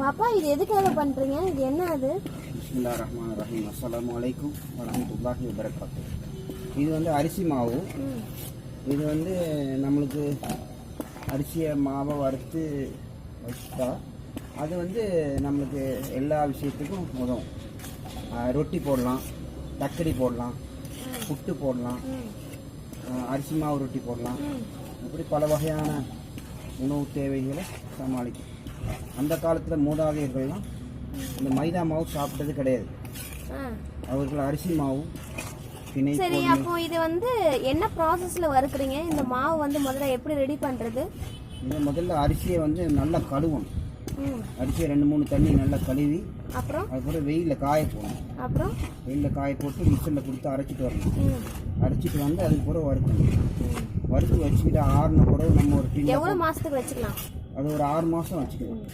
பாப்பா இது எதுக்காக பண்றீங்க? இது என்ன அது? பிஸ்மில்லாஹிர் ரஹ்மானிர் ரஹீம். அஸ்ஸலாமு அலைக்கும் வரஹ்மத்துல்லாஹி வபரகாத்துஹு. இது வந்து அரிசி மாவு. இது வந்து நம்மளுக்கு அரிசியை மாவை வறுத்து வச்சுட்டா அது வந்து நம்மளுக்கு எல்லா விஷயத்துக்கும் உதவும். ரொட்டி போடலாம், தக்கடி போடலாம், புட்டு போடலாம், அரிசி மாவு ரொட்டி போடலாம். இப்படி பல வகையான உணவு தேவைகளை சமாளிக்கும். அந்த காலத்தில் மூதாதையர்கள்லாம் இந்த மைதா மாவு சாப்பிட்டது கிடையாது. அவர்கள் அரிசி மாவு திணை. சரி, அப்போ இது வந்து என்ன ப்ராசஸ்ல வறுக்குறீங்க? இந்த மாவு வந்து முதல்ல எப்படி ரெடி பண்றது? இந்த முதல்ல அரிசியை வந்து நல்லா கழுவணும். அரிசியை 2-3 தண்ணி நல்லா கழுவி அதுக்கப்புறம் வெயிலில் காய போடணும். அப்புறம் வெயிலில் காய போட்டு மிக்சரில் கொடுத்து அரைச்சிட்டு வரணும். அரைச்சிட்டு வந்து அதுக்கு பிறகு வறுக்கணும். வறுத்து வச்சுக்கிட்டு ஆறுன பிறகு நம்ம ஒரு எவ்வளோ மாசத்துக்கு வச்சுக்கலாம்? அது ஒரு 6 மாதம் வச்சுக்கணும்.